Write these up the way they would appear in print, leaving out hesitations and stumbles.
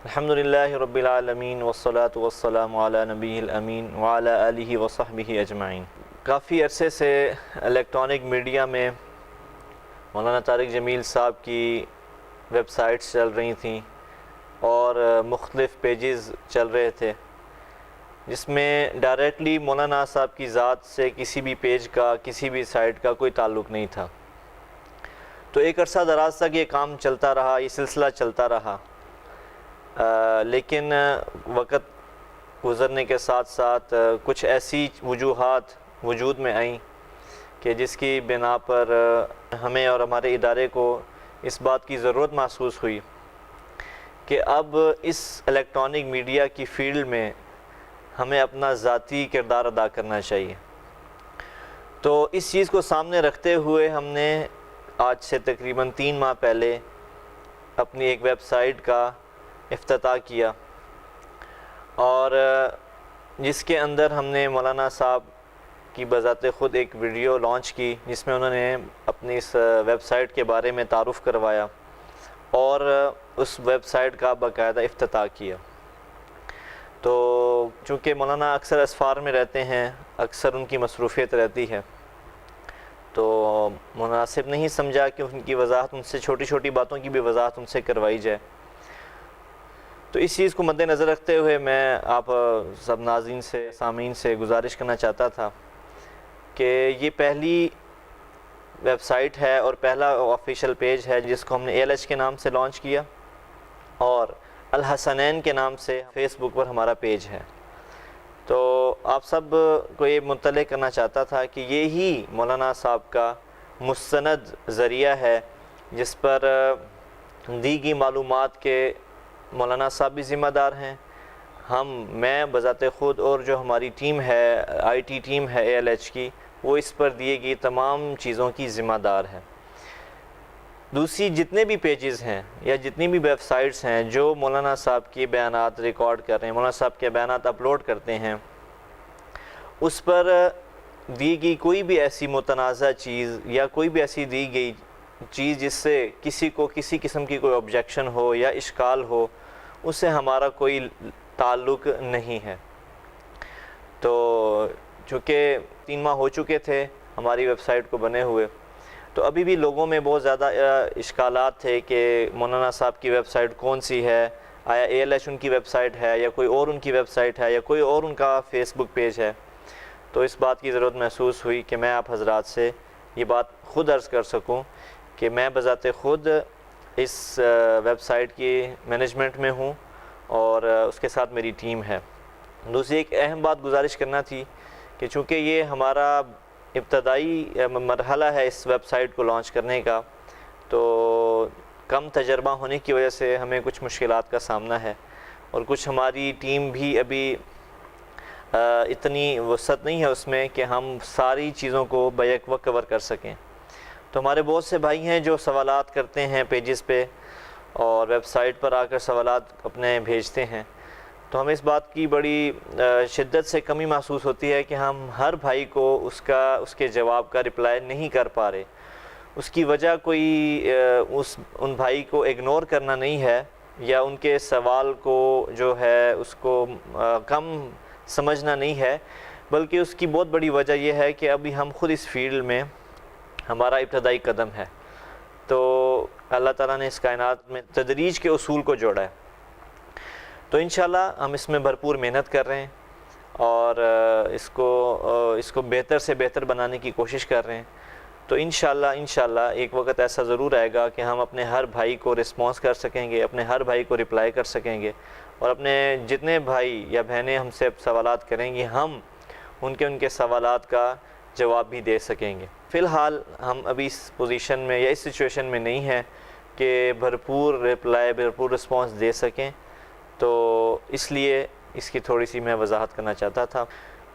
الحمدللہ رب العالمین والصلاة والسلام علی نبی الامین وعلی آلہ وصحبہ اجمعین۔ کافی عرصے سے الیکٹرانک میڈیا میں مولانا طارق جمیل صاحب کی ویب سائٹس چل رہی تھیں اور مختلف پیجز چل رہے تھے جس میں ڈائریکٹلی مولانا صاحب کی ذات سے کسی بھی پیج کا کسی بھی سائٹ کا کوئی تعلق نہیں تھا۔ تو ایک عرصہ دراز تک یہ کام چلتا رہا، یہ سلسلہ چلتا رہا، لیکن وقت گزرنے کے ساتھ ساتھ کچھ ایسی وجوہات وجود میں آئیں کہ جس کی بنا پر ہمیں اور ہمارے ادارے کو اس بات کی ضرورت محسوس ہوئی کہ اب اس الیکٹرانک میڈیا کی فیلڈ میں ہمیں اپنا ذاتی کردار ادا کرنا چاہیے۔ تو اس چیز کو سامنے رکھتے ہوئے ہم نے آج سے تقریباً 3 ماہ پہلے اپنی ایک ویب سائٹ کا افتتاح کیا، اور جس کے اندر ہم نے مولانا صاحب کی بذات خود ایک ویڈیو لانچ کی جس میں انہوں نے اپنی اس ویب سائٹ کے بارے میں تعارف کروایا اور اس ویب سائٹ کا باقاعدہ افتتاح کیا۔ تو چونکہ مولانا اکثر اسفار میں رہتے ہیں، اکثر ان کی مصروفیت رہتی ہے، تو مناسب نہیں سمجھا کہ ان کی وضاحت ان سے چھوٹی چھوٹی باتوں کی بھی وضاحت ان سے کروائی جائے۔ تو اس چیز کو مد نظر رکھتے ہوئے میں آپ سب ناظرین سے سامعین سے گزارش کرنا چاہتا تھا کہ یہ پہلی ویب سائٹ ہے اور پہلا آفیشیل پیج ہے جس کو ہم نے ALH کے نام سے لانچ کیا، اور الحسنین کے نام سے فیس بک پر ہمارا پیج ہے۔ تو آپ سب کو یہ مطلع کرنا چاہتا تھا کہ یہی مولانا صاحب کا مستند ذریعہ ہے جس پر دی گئی معلومات کے مولانا صاحب بھی ذمہ دار ہیں، میں بذات خود اور جو ہماری ٹیم ہے IT ٹیم ہے ALH کی، وہ اس پر دیے گئی تمام چیزوں کی ذمہ دار ہے۔ دوسری جتنے بھی پیجز ہیں یا جتنی بھی ویب سائٹس ہیں جو مولانا صاحب کے بیانات ریکارڈ کر رہے ہیں، مولانا صاحب کے بیانات اپلوڈ کرتے ہیں، اس پر دی گئی کوئی بھی ایسی متنازع چیز یا کوئی بھی ایسی دی گئی چیز جس سے کسی کو کسی قسم کی کوئی آبجیکشن ہو یا اشکال ہو، اس سے ہمارا کوئی تعلق نہیں ہے۔ تو چونکہ 3 ماہ ہو چکے تھے ہماری ویب سائٹ کو بنے ہوئے، تو ابھی بھی لوگوں میں بہت زیادہ اشکالات تھے کہ مولانا صاحب کی ویب سائٹ کون سی ہے، آیا ALH ان کی ویب سائٹ ہے یا کوئی اور ان کی ویب سائٹ ہے یا کوئی اور ان کا فیس بک پیج ہے۔ تو اس بات کی ضرورت محسوس ہوئی کہ میں آپ حضرات سے یہ بات خود عرض کر سکوں کہ میں بذات خود اس ویب سائٹ کی مینجمنٹ میں ہوں اور اس کے ساتھ میری ٹیم ہے۔ دوسری ایک اہم بات گزارش کرنا تھی کہ چونکہ یہ ہمارا ابتدائی مرحلہ ہے اس ویب سائٹ کو لانچ کرنے کا، تو کم تجربہ ہونے کی وجہ سے ہمیں کچھ مشکلات کا سامنا ہے، اور کچھ ہماری ٹیم بھی ابھی اتنی وسعت نہیں ہے اس میں کہ ہم ساری چیزوں کو بیک وقت کور کر سکیں۔ تو ہمارے بہت سے بھائی ہیں جو سوالات کرتے ہیں پیجز پہ اور ویب سائٹ پر آ کر سوالات اپنے بھیجتے ہیں، تو ہمیں اس بات کی بڑی شدت سے کمی محسوس ہوتی ہے کہ ہم ہر بھائی کو اس کے جواب کا رپلائی نہیں کر پا رہے۔ اس کی وجہ کوئی ان بھائی کو اگنور کرنا نہیں ہے یا ان کے سوال کو جو ہے اس کو کم سمجھنا نہیں ہے، بلکہ اس کی بہت بڑی وجہ یہ ہے کہ ابھی ہم خود اس فیلڈ میں ہمارا ابتدائی قدم ہے۔ تو اللہ تعالیٰ نے اس کائنات میں تدریج کے اصول کو جوڑا ہے، تو انشاءاللہ ہم اس میں بھرپور محنت کر رہے ہیں اور اس کو بہتر سے بہتر بنانے کی کوشش کر رہے ہیں۔ تو انشاءاللہ ایک وقت ایسا ضرور آئے گا کہ ہم اپنے ہر بھائی کو رسپانس کر سکیں گے، اپنے ہر بھائی کو رپلائی کر سکیں گے، اور اپنے جتنے بھائی یا بہنیں ہم سے سوالات کریں گی ہم ان کے سوالات کا جواب بھی دے سکیں گے۔ فی الحال ہم ابھی اس پوزیشن میں یا اس سچویشن میں نہیں ہیں کہ بھرپور رپلائی بھرپور رسپانس دے سکیں، تو اس لیے اس کی تھوڑی سی میں وضاحت کرنا چاہتا تھا۔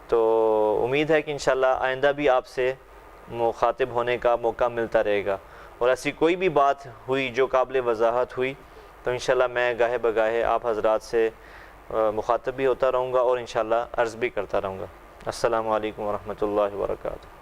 تو امید ہے کہ انشاءاللہ آئندہ بھی آپ سے مخاطب ہونے کا موقع ملتا رہے گا، اور ایسی کوئی بھی بات ہوئی جو قابل وضاحت ہوئی تو انشاءاللہ میں گاہے بگاہے آپ حضرات سے مخاطب بھی ہوتا رہوں گا اور انشاءاللہ عرض بھی کرتا رہوں گا۔ السلام علیکم ورحمۃ اللہ وبرکاتہ۔